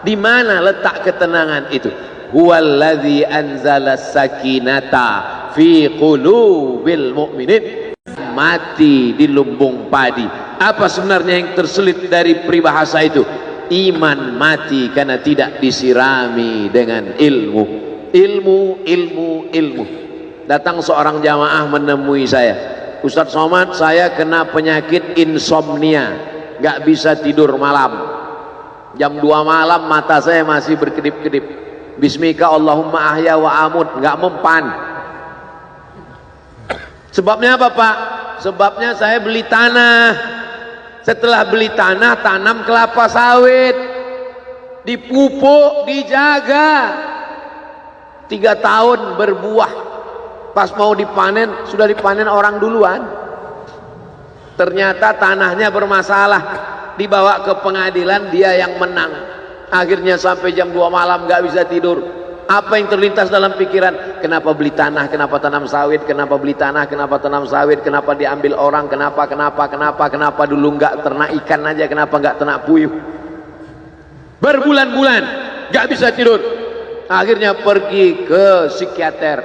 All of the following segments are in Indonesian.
Di mana letak ketenangan itu? Huwallazi anzala sakinata fi qulubil mu'minin. Mati di lumbung padi. Apa sebenarnya yang terselit dari peribahasa itu? Iman mati karena tidak disirami dengan ilmu. Ilmu. Datang seorang jamaah menemui saya, Ustadz Somad, saya kena penyakit insomnia, gak bisa tidur malam. Jam 2 malam mata saya masih berkedip-kedip. Bismika Allahumma ahya wa amut, gak mempan. Sebabnya apa Pak? Sebabnya saya beli tanah. Setelah beli tanah, tanam kelapa sawit, dipupuk, dijaga, 3 tahun berbuah. Pas mau dipanen, sudah dipanen orang duluan. Ternyata tanahnya bermasalah, dibawa ke pengadilan, dia yang menang. Akhirnya sampai jam 2 malam gak bisa tidur. Apa yang terlintas dalam pikiran? Kenapa beli tanah, kenapa tanam sawit, kenapa beli tanah, kenapa tanam sawit, kenapa diambil orang, kenapa dulu gak ternak ikan aja, kenapa gak ternak puyuh. Berbulan-bulan gak bisa tidur. Akhirnya pergi ke psikiater.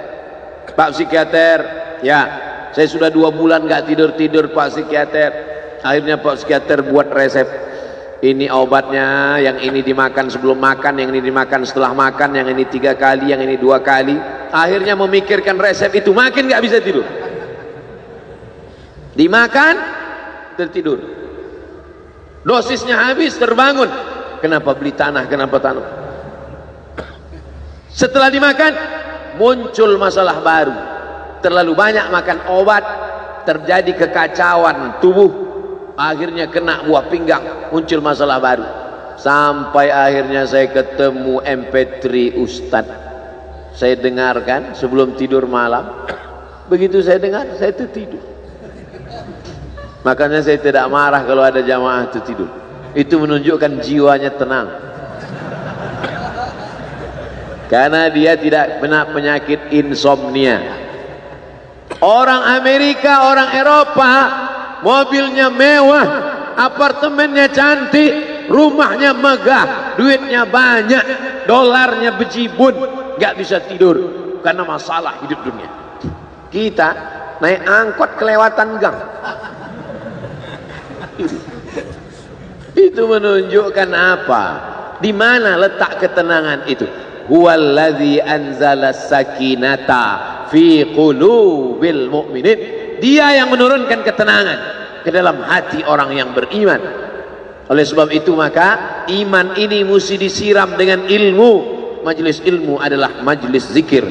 Pak psikiater, ya saya sudah 2 bulan gak tidur-tidur Pak psikiater. Akhirnya Pak psikiater buat resep. Ini obatnya, yang ini dimakan sebelum makan, yang ini dimakan setelah makan, yang ini 3 kali, yang ini 2 kali. Akhirnya memikirkan resep itu, makin gak bisa tidur. Dimakan, tertidur. Dosisnya habis, terbangun. Kenapa beli tanah, kenapa tanam? Setelah dimakan, muncul masalah baru. Terlalu banyak makan obat, terjadi kekacauan tubuh. Akhirnya kena buah pinggang, muncul masalah baru. Sampai akhirnya saya ketemu MP3 Ustadz. Saya dengarkan sebelum tidur malam. Begitu saya dengar, saya tertidur. Makanya saya tidak marah kalau ada jamaah tertidur. Itu menunjukkan jiwanya tenang. Karena dia tidak kena penyakit insomnia. Orang Amerika, orang Eropa, mobilnya mewah, apartemennya cantik, rumahnya megah, duitnya banyak, dolarnya bejibun, gak bisa tidur karena masalah hidup dunia. Kita naik angkot kelewatan gang. Itu menunjukkan apa? Di mana letak ketenangan itu? Huwallazi anzala sakinata fi qulubil mu'minin. Dia yang menurunkan ketenangan ke dalam hati orang yang beriman. Oleh sebab itu maka iman ini mesti disiram dengan ilmu. Majelis ilmu adalah majelis zikir.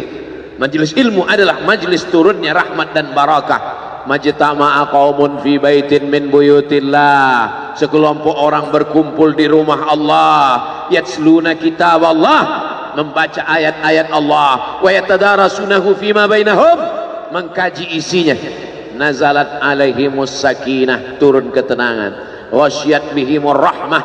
Majelis ilmu adalah majelis turunnya rahmat dan barakah. Majtama'a qaumun fi baitin min buyutillah. Sekelompok orang berkumpul di rumah Allah, yatsluna kitab Allah, membaca ayat-ayat Allah, wa yatadarasunahu fima bainahum, mengkaji isinya. Nazalat alaihimus sakinah, turun ketenangan. Wasyat bihimur rahmah,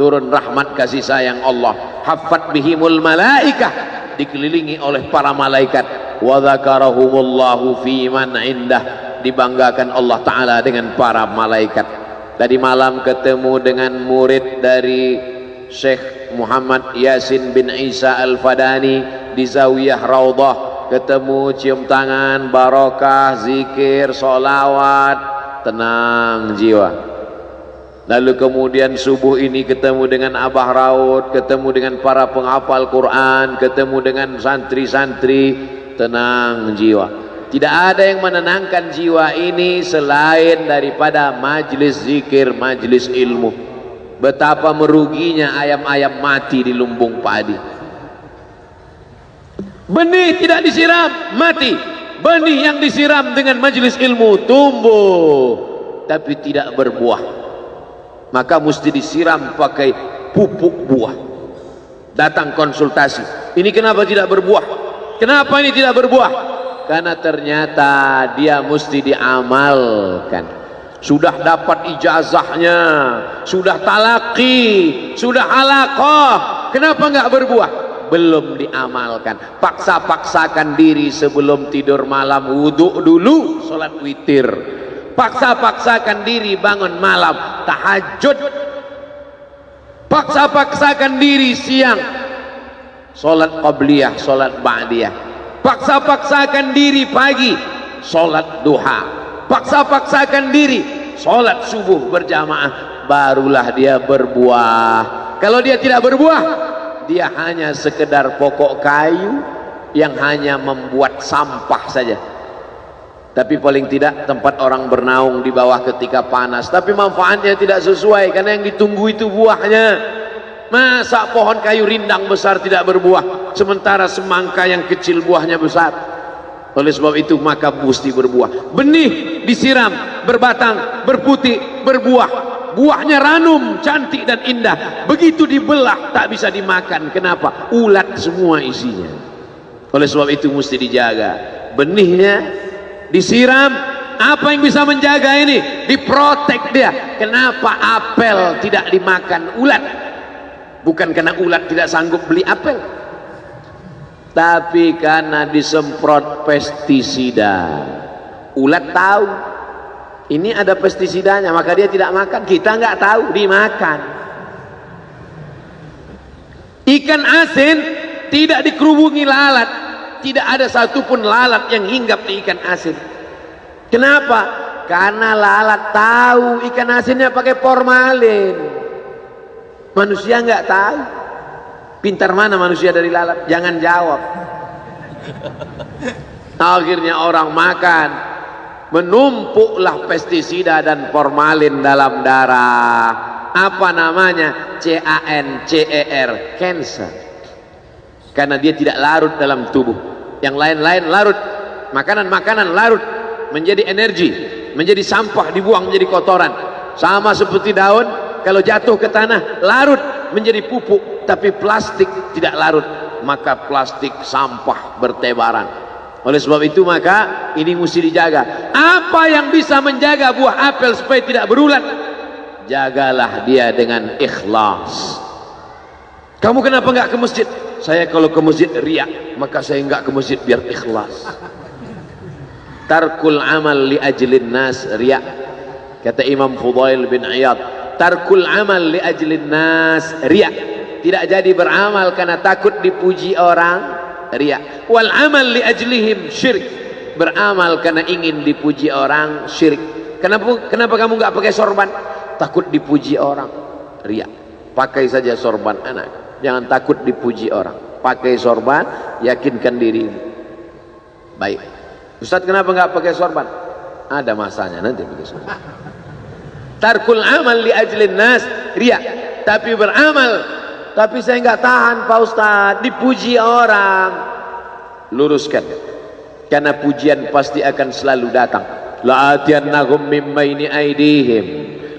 turun rahmat kasih sayang Allah. Haffat bihimul malaikah, dikelilingi oleh para malaikat. Wa dzakarahumullahu fi man indah, dibanggakan Allah Ta'ala dengan para malaikat. Tadi malam ketemu dengan murid dari Syekh Muhammad Yasin bin Isa Al-Fadani di Zawiyah Raudhah. Ketemu, cium tangan, barokah, zikir, sholawat, tenang jiwa. Lalu kemudian subuh ini ketemu dengan Abah Raud, ketemu dengan para penghafal Quran, ketemu dengan santri-santri, tenang jiwa. Tidak ada yang menenangkan jiwa ini selain daripada majlis zikir, majlis ilmu. Betapa meruginya ayam-ayam mati di lumbung padi. Benih tidak disiram, mati. Benih yang disiram dengan majlis ilmu tumbuh, tapi tidak berbuah. Maka mesti disiram pakai pupuk buah. Datang konsultasi, ini kenapa tidak berbuah? Kenapa ini tidak berbuah? Karena ternyata dia mesti diamalkan. Sudah dapat ijazahnya, sudah talaqi, sudah halaqah, kenapa enggak berbuah? Belum diamalkan. Paksa-paksakan diri sebelum tidur malam, wudhu dulu, sholat witir. Paksa-paksakan diri bangun malam, tahajud. Paksa-paksakan diri siang, sholat qabliyah, sholat ba'diyah. Paksa-paksakan diri pagi, sholat duha. Paksa-paksakan diri, sholat subuh berjamaah. Barulah dia berbuah. Kalau dia tidak berbuah, dia hanya sekedar pokok kayu yang hanya membuat sampah saja. Tapi paling tidak tempat orang bernaung di bawah ketika panas, tapi manfaatnya tidak sesuai karena yang ditunggu itu buahnya. Masa pohon kayu rindang besar tidak berbuah sementara semangka yang kecil buahnya besar? Oleh sebab itu maka mesti berbuah. Benih disiram, berbatang, berputih, berbuah. Buahnya ranum, cantik dan indah. Begitu dibelah tak bisa dimakan. Kenapa? Ulat semua isinya. Oleh sebab itu mesti dijaga. Benihnya disiram. Apa yang bisa menjaga ini? Diprotek dia. Kenapa apel tidak dimakan ulat? Bukan karena ulat tidak sanggup beli apel, tapi karena disemprot pestisida. Ulat tahu ini ada pestisidanya, maka dia tidak makan. Kita nggak tahu, dimakan. Ikan asin tidak dikerubungi lalat. Tidak ada satupun lalat yang hinggap di ikan asin. Kenapa? Karena lalat tahu ikan asinnya pakai formalin. Manusia nggak tahu. Pintar mana manusia dari lalat? Jangan jawab. Akhirnya orang makan, menumpuklah pestisida dan formalin dalam darah. Apa namanya? CANCER, cancer. Karena dia tidak larut dalam tubuh. Yang lain-lain larut. Makanan-makanan larut menjadi energi, menjadi sampah, dibuang menjadi kotoran. Sama seperti daun, kalau jatuh ke tanah larut menjadi pupuk. Tapi plastik tidak larut, maka plastik sampah bertebaran. Oleh sebab itu maka ini mesti dijaga. Apa yang bisa menjaga buah apel supaya tidak berulat? Jagalah dia dengan ikhlas. Kamu kenapa nggak ke masjid? Saya kalau ke masjid riak, maka saya nggak ke masjid biar ikhlas. Tarkul amal li ajlin nas riak. Kata Imam Fudail bin Iyad, tarkul amal li ajlin nas riak. Tidak jadi beramal karena takut dipuji orang, riak. Wal amal li ajlihim syirik. Beramal karena ingin dipuji orang, syirik. Kenapa kamu nggak pakai sorban? Takut dipuji orang, riak. Pakai saja sorban anak. Jangan takut dipuji orang. Pakai sorban, yakinkan diri. Baik. Ustaz kenapa nggak pakai sorban? Ada masanya nanti pakai sorban. Tarkul amal li ajlin nas riak. Tapi beramal, tapi saya nggak tahan Pak Ustaz, dipuji orang. Luruskan, karena pujian pasti akan selalu datang. La'atiyannahum min baini aydihim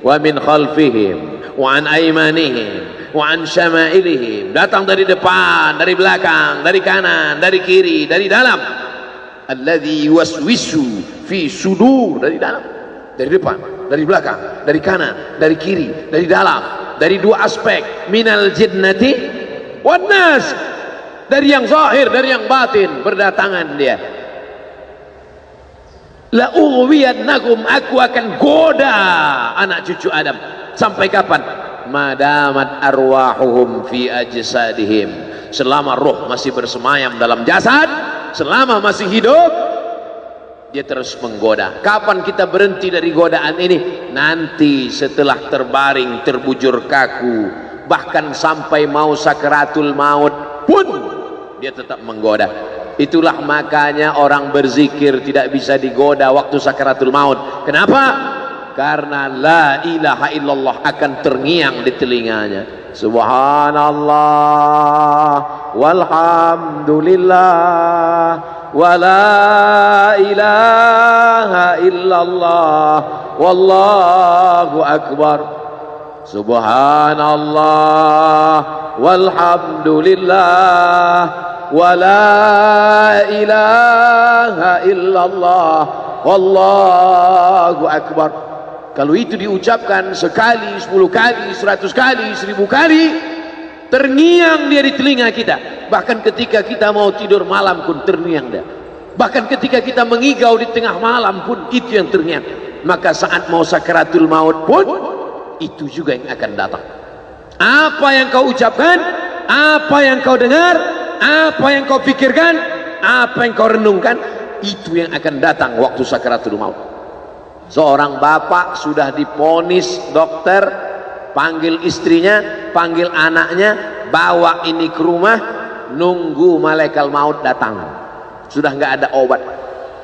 wa min khalfihim wa an aymanihim wa an syama'ilihim. Datang dari depan, dari belakang, dari kanan, dari kiri, dari dalam. Alladzi yuwaswisu fi sudur, dari dalam, dari depan, dari belakang, dari kanan, dari kiri, dari dalam. Dari dua aspek, minal jinnati wan nas. Dari yang zahir, dari yang batin, berdatangan dia. La ughwiyannahum, aku akan goda anak cucu Adam. Sampai kapan? Madamat arwahuhum fi ajsadihim. Selama roh masih bersemayam dalam jasad, selama masih hidup, dia terus menggoda. Kapan kita berhenti dari godaan ini? Nanti setelah terbaring, terbujur kaku, bahkan sampai mau sakaratul maut pun dia tetap menggoda. Itulah makanya orang berzikir tidak bisa digoda waktu sakaratul maut. Kenapa? Karena la ilaha illallah akan terngiang di telinganya. Subhanallah walhamdulillah wa la ilaha illallah wallahu akbar. Subhanallah walhamdulillah wa la ilaha illallah wallahu akbar. Kalau itu diucapkan sekali, 10 kali, 100 kali, 1000 kali, terngiang dia di telinga kita. Bahkan ketika kita mau tidur malam pun terngiang dia. Bahkan ketika kita mengigau di tengah malam pun itu yang terngiang. Maka saat mau sakaratul maut pun itu juga yang akan datang. Apa yang kau ucapkan, apa yang kau dengar, apa yang kau pikirkan, apa yang kau renungkan, itu yang akan datang waktu sakaratul maut. Seorang bapak sudah diponis dokter, panggil istrinya, panggil anaknya, bawa ini ke rumah, nunggu malaikat maut datang. Sudah nggak ada obat.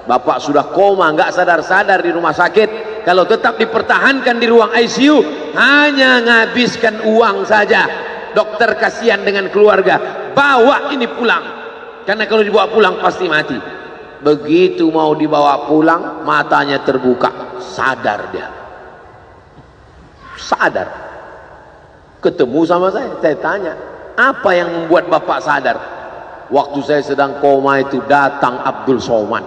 Bapak sudah koma, nggak sadar-sadar di rumah sakit. Kalau tetap dipertahankan di ruang ICU, hanya ngabiskan uang saja. Dokter kasihan dengan keluarga, bawa ini pulang, karena kalau dibawa pulang pasti mati. Begitu mau dibawa pulang, matanya terbuka, sadar dia, sadar. Ketemu sama saya tanya, apa yang membuat bapak sadar? Waktu saya sedang koma itu datang Abdul Somad.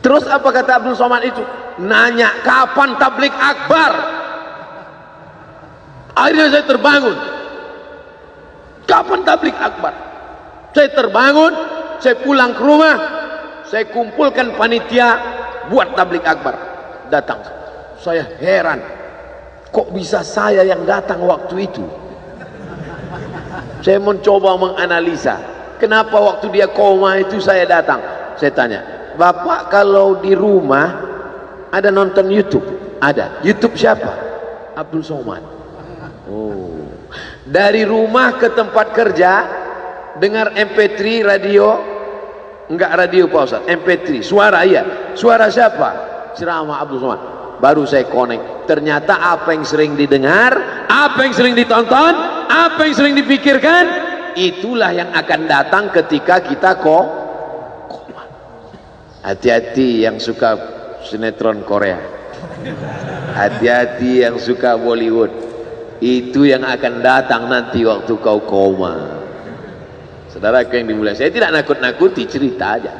Terus apa kata Abdul Somad itu? Nanya kapan tablik akbar. Akhirnya saya terbangun. Kapan tablik akbar? Saya terbangun, saya pulang ke rumah, saya kumpulkan panitia buat tablik akbar. Datang. Saya heran, kok bisa saya yang datang waktu itu? Saya mencoba menganalisa, kenapa waktu dia koma itu saya datang. Saya tanya, Bapak kalau di rumah ada nonton YouTube? Ada. YouTube siapa? Abdul Somad. Oh. Dari rumah ke tempat kerja dengar MP3 radio, enggak radio Pak Ustaz, MP3 suara, iya. Suara siapa? Ceramah Abdul Somad. Baru saya connect. Ternyata apa yang sering didengar, apa yang sering ditonton, apa yang sering dipikirkan, itulah yang akan datang ketika kita koma. Hati-hati yang suka sinetron Korea, hati-hati yang suka Bollywood, itu yang akan datang nanti waktu kau koma. Saudaraku yang dimuliakan, saya tidak nakut-nakuti, cerita aja.